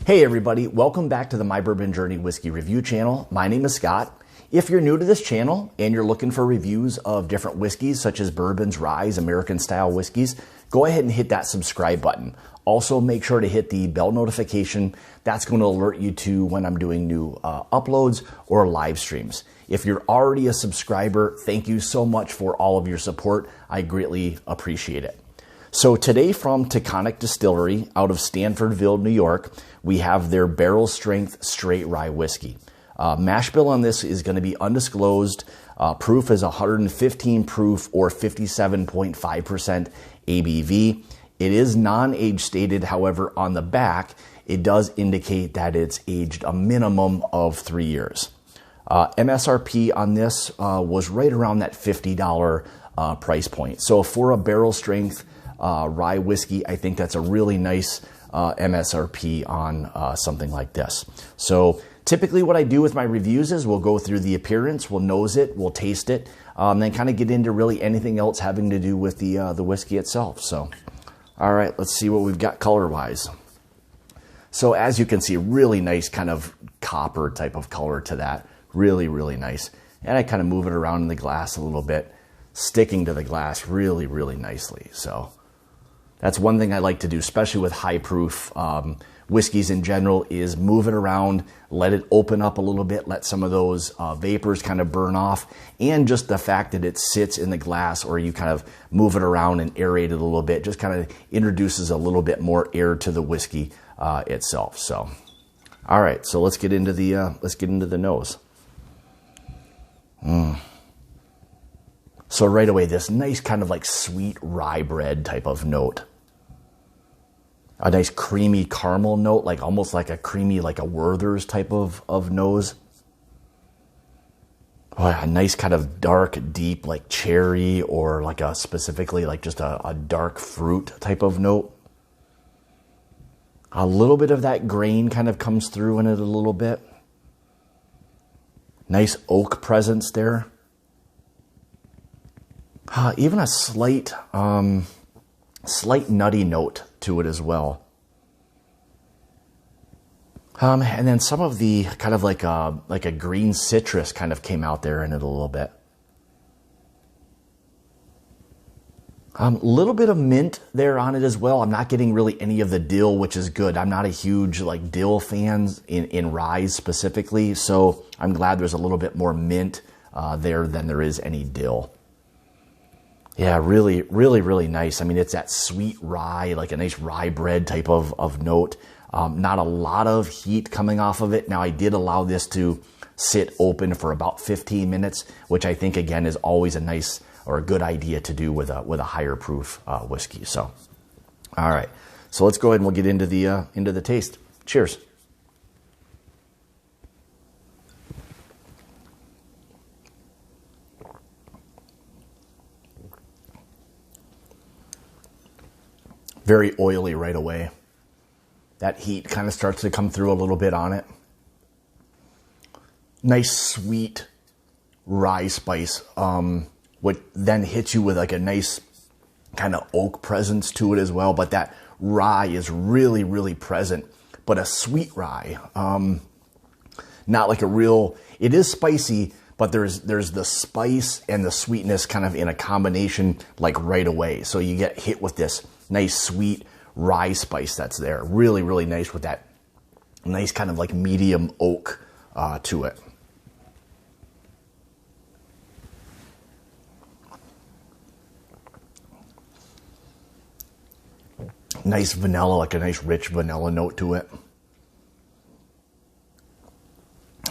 Hey everybody, welcome back to the My Bourbon Journey Whiskey Review channel. My name is Scott. If you're new to this channel and you're looking for reviews of different whiskeys such as bourbons, ryes, American style whiskeys, go ahead and hit that subscribe button. Also make sure to hit the bell notification. That's going to alert you to when I'm doing new uploads or live streams. If you're already a subscriber, thank you so much for all of your support. I greatly appreciate it. So today from Taconic Distillery out of Stanfordville, New York, we have their barrel strength straight rye whiskey. Mash bill on this is going to be undisclosed. Proof is 115 proof or 57.5% ABV. It is non-age stated, however, on the back, it does indicate that it's aged a minimum of 3 years. MSRP on this was right around that $50 price point. So for a barrel strength rye whiskey, I think that's a really nice MSRP on something like this. So typically what I do with my reviews is we'll go through the appearance, we'll nose it, we'll taste it, then kind of get into really anything else having to do with the whiskey itself. So, all right, let's see what we've got color-wise. So as you can see, really nice kind of copper type of color to that. Really, really nice. And I kind of move it around in the glass a little bit, sticking to the glass really, really nicely. So that's one thing I like to do, especially with high proof whiskeys in general, is move it around, let it open up a little bit, let some of those vapors kind of burn off, and just the fact that it sits in the glass or you kind of move it around and aerate it a little bit just kind of introduces a little bit more air to the whiskey itself. So, all right, so let's get into the nose. So right away, this nice kind of like sweet rye bread type of note. A nice creamy caramel note, like almost like a creamy, like a Werther's type of nose. Oh, a nice kind of dark, deep, like cherry or like a specifically like just a dark fruit type of note. A little bit of that grain kind of comes through in it a little bit. Nice oak presence there. Even a slight nutty note to it as well. And then some of the kind of like a green citrus kind of came out there in it a little bit. A little bit of mint there on it as well. I'm not getting really any of the dill, which is good. I'm not a huge like dill fan in ryes specifically, so I'm glad there's a little bit more mint there than there is any dill. Yeah, really, really, really nice. I mean, it's that sweet rye, like a nice rye bread type of note. Not a lot of heat coming off of it. Now, I did allow this to sit open for about 15 minutes, which I think, again, is always a nice or a good idea to do with a higher proof whiskey. So, all right. So let's go ahead and we'll get into the taste. Cheers. Very oily right away. That heat kind of starts to come through a little bit on it. Nice sweet rye spice, which then hits you with like a nice kind of oak presence to it as well. But that rye is really, really present, but a sweet rye. Not like a real, it is spicy, but there's the spice and the sweetness kind of in a combination like right away. So you get hit with this nice sweet rye spice that's there. Really, really nice with that nice kind of like medium oak to it. Nice vanilla, like a nice rich vanilla note to it.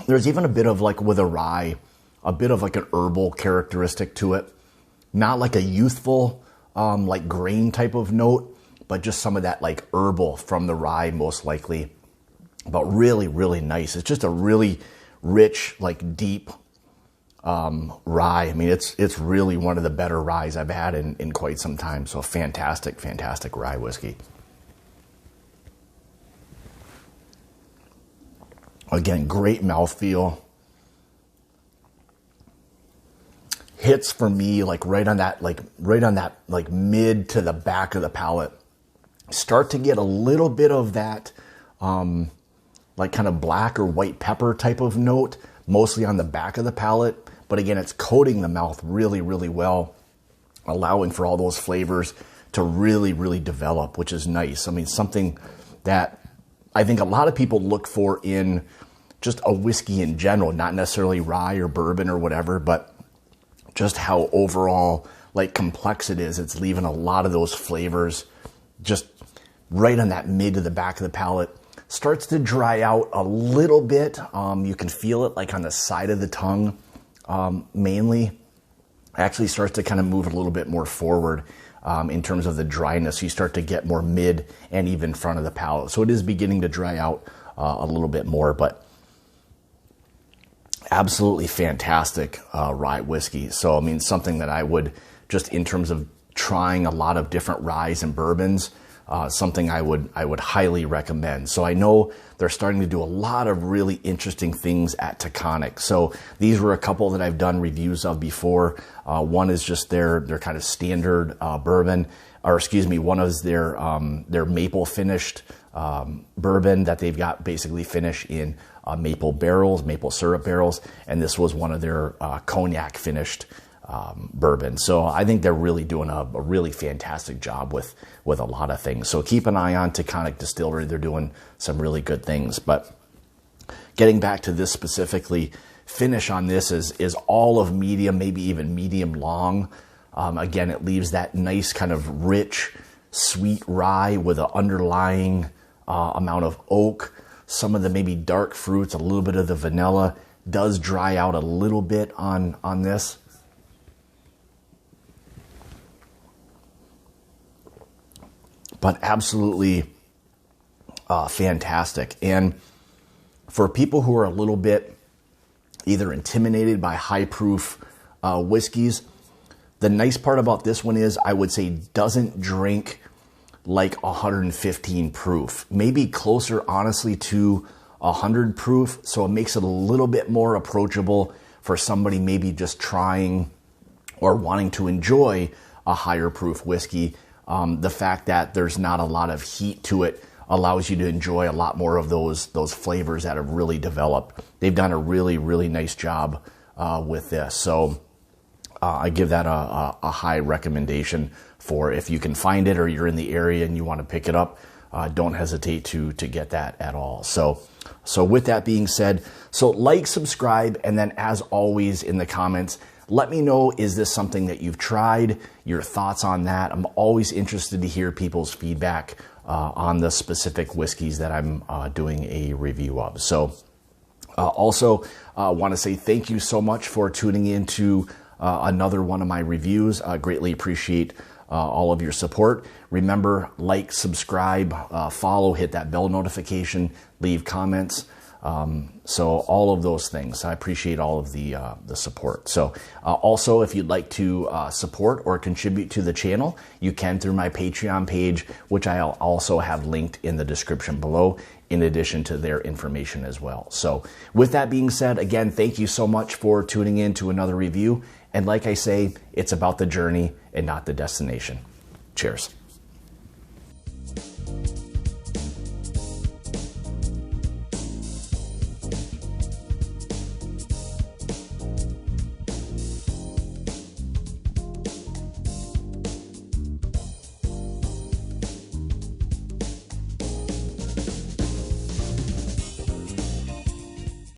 There's even a bit of like with a rye, a bit of like an herbal characteristic to it. Not like a youthful like grain type of note, but just some of that like herbal from the rye most likely. But really, really nice. It's just a really rich, like deep rye. I mean, it's really one of the better ryes I've had in quite some time. So fantastic, fantastic rye whiskey. Again, great mouthfeel. Hits for me like right on that mid to the back of the palate. Start to get a little bit of that like kind of black or white pepper type of note, mostly on the back of the palate. But again, it's coating the mouth really, really well, allowing for all those flavors to really, really develop, which is nice. I mean, something that I think a lot of people look for in just a whiskey in general, not necessarily rye or bourbon or whatever, but just how overall like complex it is. It's leaving a lot of those flavors just right on that mid to the back of the palate. Starts to dry out a little bit. You can feel it like on the side of the tongue, mainly. Actually starts to kind of move a little bit more forward in terms of the dryness. You start to get more mid and even front of the palate. So it is beginning to dry out a little bit more, but absolutely fantastic rye whiskey. So, I mean, something that I would just in terms of trying a lot of different ryes and bourbons, something I would highly recommend. So I know they're starting to do a lot of really interesting things at Taconic. So these were a couple that I've done reviews of before. One is just their kind of standard bourbon, or excuse me, one is their maple finished bourbon that they've got basically finished in maple barrels, maple syrup barrels, and this was one of their cognac finished bourbon. So I think they're really doing a really fantastic job with a lot of things. So keep an eye on Taconic Distillery. They're doing some really good things. But getting back to this specifically, finish on this is all of medium, maybe even medium long. Again, it leaves that nice kind of rich, sweet rye with an underlying amount of oak. Some of the maybe dark fruits, a little bit of the vanilla does dry out a little bit on this. But absolutely fantastic. And for people who are a little bit either intimidated by high proof whiskeys, the nice part about this one is I would say doesn't drink like 115 proof, maybe closer honestly to 100 proof. So it makes it a little bit more approachable for somebody maybe just trying or wanting to enjoy a higher proof whiskey. The fact that there's not a lot of heat to it allows you to enjoy a lot more of those flavors that have really developed. They've done a really, really nice job with this. So I give that a high recommendation for if you can find it or you're in the area and you want to pick it up. Don't hesitate to get that at all. So with that being said, so like, subscribe, and then as always in the comments, let me know, is this something that you've tried? Your thoughts on that. I'm always interested to hear people's feedback on the specific whiskeys that I'm doing a review of. So also want to say thank you so much for tuning in to another one of my reviews. I greatly appreciate all of your support. Remember, like, subscribe, follow, hit that bell notification, leave comments. So all of those things. I appreciate all of the support. So also, if you'd like to support or contribute to the channel, you can through my Patreon page, which I'll also have linked in the description below, in addition to their information as well. So with that being said, again, thank you so much for tuning in to another review. And like I say, it's about the journey and not the destination. Cheers.